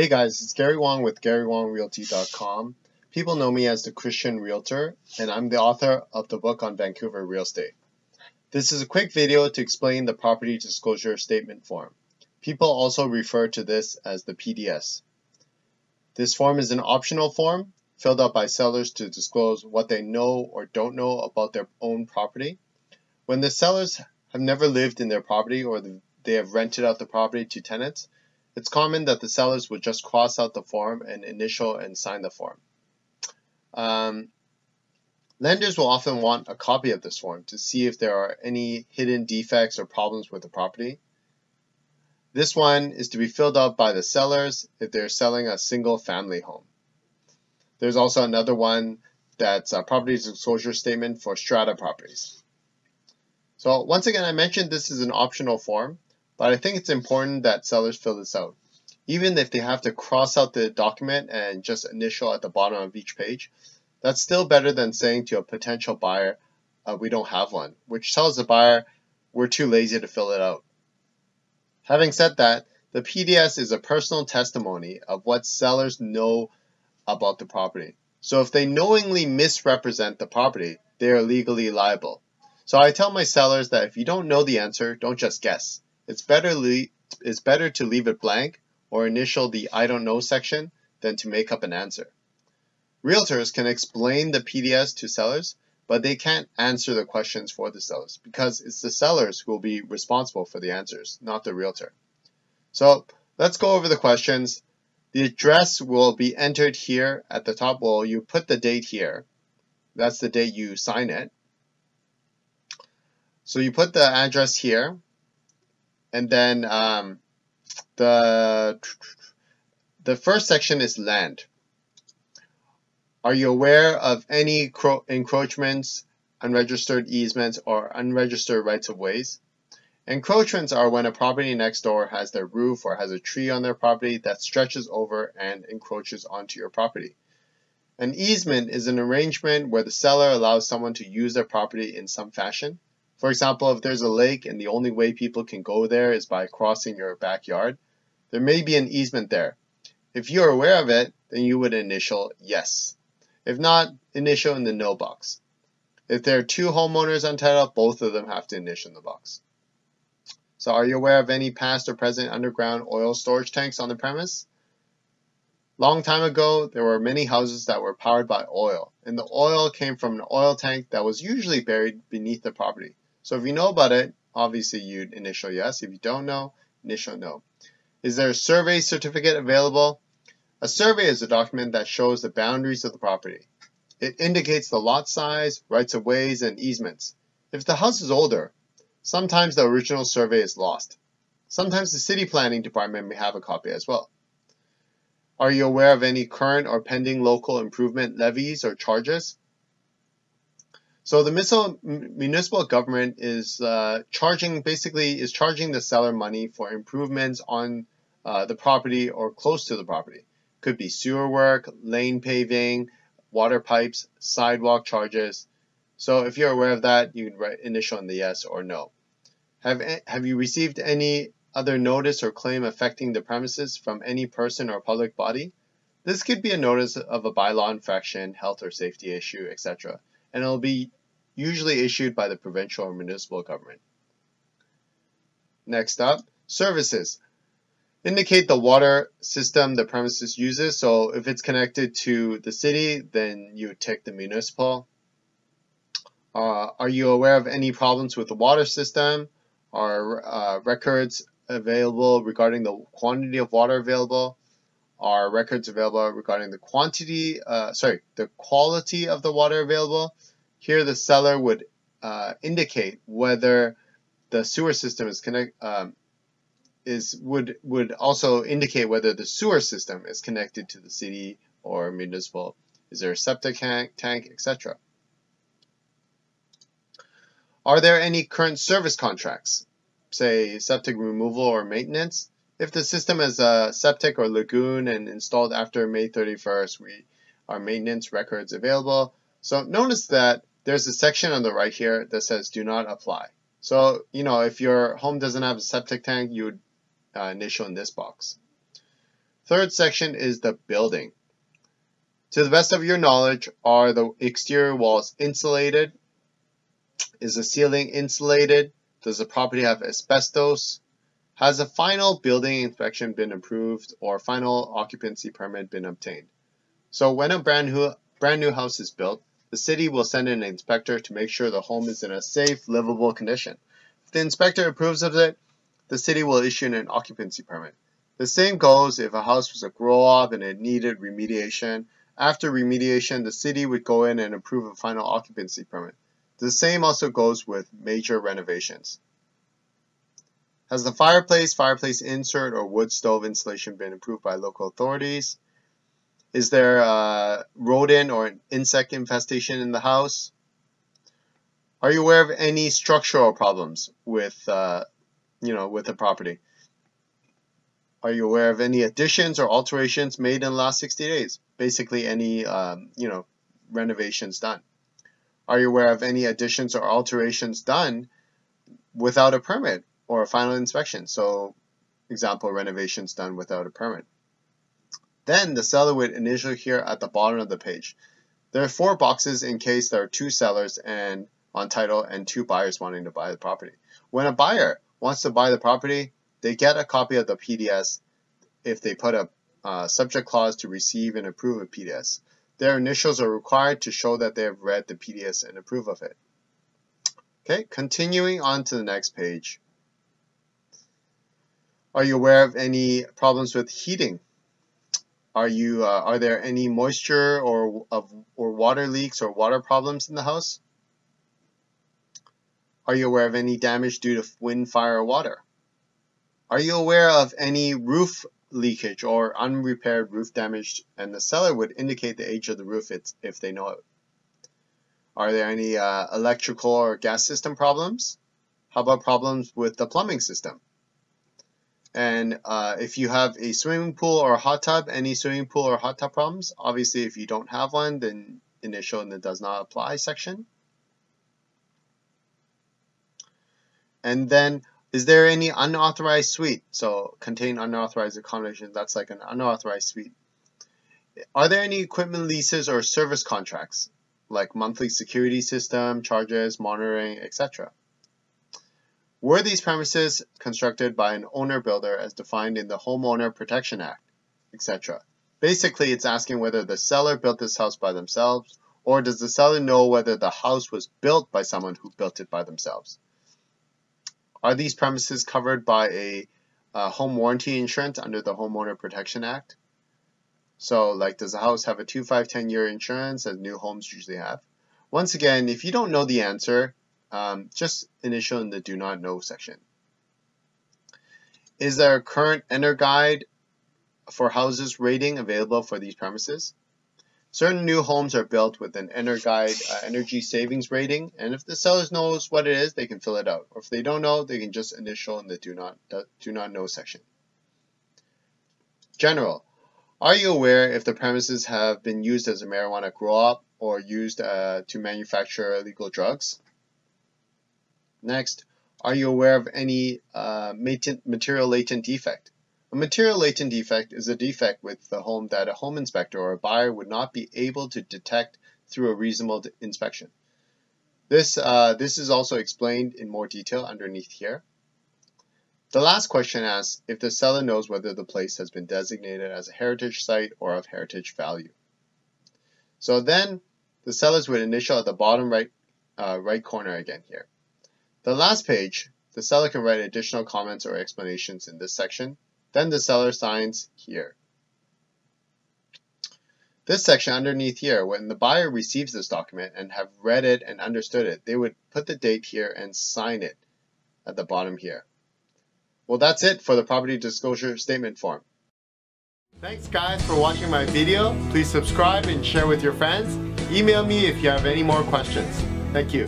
Hey guys, it's Gary Wong with GaryWongRealty.com. People know me as the Christian Realtor, and I'm the author of the book on Vancouver real estate. This is a quick video to explain the Property Disclosure Statement form. People also refer to this as the PDS. This form is an optional form filled out by sellers to disclose what they know or don't know about their own property. When the sellers have never lived in their property or they have rented out the property to tenants, it's common that the sellers would just cross out the form and initial and sign the form. Lenders will often want a copy of this form to see if there are any hidden defects or problems with the property. This one is to be filled out by the sellers if they're selling a single family home. There's also another one that's a property disclosure statement for strata properties. So once again, I mentioned this is an optional form, but I think it's important that sellers fill this out. Even if they have to cross out the document and just initial at the bottom of each page, that's still better than saying to a potential buyer, we don't have one, which tells the buyer we're too lazy to fill it out. Having said that, the PDS is a personal testimony of what sellers know about the property. So if they knowingly misrepresent the property, they are legally liable. So I tell my sellers that if you don't know the answer, don't just guess. It's better to leave it blank or initial the I don't know section than to make up an answer. Realtors can explain the PDS to sellers, but they can't answer the questions for the sellers because it's the sellers who will be responsible for the answers, not the realtor. So let's go over the questions. The address will be entered here at the top. Well, you put the date here. That's the date you sign it. So you put the address here. And then the first section is land. Are you aware of any encroachments, unregistered easements, or unregistered rights-of-ways? Encroachments are when a property next door has their roof or has a tree on their property that stretches over and encroaches onto your property. An easement is an arrangement where the seller allows someone to use their property in some fashion. For example, if there's a lake and the only way people can go there is by crossing your backyard, there may be an easement there. If you're aware of it, then you would initial yes. If not, initial in the no box. If there are two homeowners on title, both of them have to initial in the box. So are you aware of any past or present underground oil storage tanks on the premise? Long time ago, there were many houses that were powered by oil, and the oil came from an oil tank that was usually buried beneath the property. So if you know about it, obviously you'd initial yes. If you don't know, initial no. Is there a survey certificate available? A survey is a document that shows the boundaries of the property. It indicates the lot size, rights-of-ways, and easements. If the house is older, sometimes the original survey is lost. Sometimes the city planning department may have a copy as well. Are you aware of any current or pending local improvement levies or charges? So the municipal government is charging the seller money for improvements on the property or close to the property. Could be sewer work, lane paving, water pipes, sidewalk charges. So if you're aware of that, you can write initial in the yes or no. Have you received any other notice or claim affecting the premises from any person or public body? This could be a notice of a bylaw infraction, health or safety issue, etc. And it'll be usually issued by the provincial or municipal government. Next up, services. Indicate the water system the premises uses. So if it's connected to the city, then you tick the municipal. Are you aware of any problems with the water system? Are records available regarding the quantity of water available? Are records available regarding the the quality of the water available? Here the seller would indicate whether the sewer system would also indicate whether the sewer system is connected to the city or municipal. Is there a septic tank, etc. Are there any current service contracts, say septic removal or maintenance? If the system is a septic or lagoon and installed after May 31st, our maintenance records available. So notice that there's a section on the right here that says do not apply. So, if your home doesn't have a septic tank, you would initial in this box. third section is the building. To the best of your knowledge, are the exterior walls insulated? Is the ceiling insulated? Does the property have asbestos? Has a final building inspection been approved or final occupancy permit been obtained? So when a brand new house is built, the city will send an inspector to make sure the home is in a safe, livable condition. If the inspector approves of it, the city will issue an occupancy permit. The same goes if a house was a grow-up and it needed remediation. After remediation, the city would go in and approve a final occupancy permit. The same also goes with major renovations. Has the fireplace insert, or wood stove installation been approved by local authorities? Is there a rodent or an insect infestation in the house? Are you aware of any structural problems with the property? Are you aware of any additions or alterations made in the last 60 days? Basically any, renovations done. Are you aware of any additions or alterations done without a permit or a final inspection? So, example, renovations done without a permit. Then the seller would initial here at the bottom of the page. There are 4 boxes in case there are 2 sellers and on title and 2 buyers wanting to buy the property. When a buyer wants to buy the property, they get a copy of the PDS if they put a subject clause to receive and approve a PDS. Their initials are required to show that they have read the PDS and approve of it. Okay, continuing on to the next page. Are you aware of any problems with heating? Are there any moisture or water leaks or water problems in the house? Are you aware of any damage due to wind, fire, or water? Are you aware of any roof leakage or unrepaired roof damage? And the seller would indicate the age of the roof if they know it. Are there any electrical or gas system problems? How about problems with the plumbing system? And if you have a swimming pool or a hot tub, any swimming pool or hot tub problems? Obviously, if you don't have one, then initial in the does not apply section. And then, is there any unauthorized suite? So, contain unauthorized accommodation, that's like an unauthorized suite. Are there any equipment leases or service contracts, like monthly security system, charges, monitoring, etc.? Were these premises constructed by an owner-builder as defined in the Homeowner Protection Act, etc.? Basically, it's asking whether the seller built this house by themselves, or does the seller know whether the house was built by someone who built it by themselves? Are these premises covered by a home warranty insurance under the Homeowner Protection Act? So, like, does the house have a 2, 5, 10-year insurance as new homes usually have? Once again, if you don't know the answer, just initial in the do not know section. Is there a current Enter Guide for houses rating available for these premises? Certain new homes are built with an Enter Guide energy savings rating, and if the seller knows what it is, they can fill it out. Or if they don't know, they can just initial in the do not know section. General. Are you aware if the premises have been used as a marijuana grow-up or used to manufacture illegal drugs? Next, are you aware of any material latent defect? A material latent defect is a defect with the home that a home inspector or a buyer would not be able to detect through a reasonable inspection. This is also explained in more detail underneath here. The last question asks if the seller knows whether the place has been designated as a heritage site or of heritage value. So then the sellers would initial at the bottom right corner again here. The last page, the seller can write additional comments or explanations in this section. Then the seller signs here. This section underneath here, when the buyer receives this document and have read it and understood it, they would put the date here and sign it at the bottom here. Well, that's it for the property disclosure statement form. Thanks guys for watching my video. Please subscribe and share with your friends. Email me if you have any more questions. Thank you.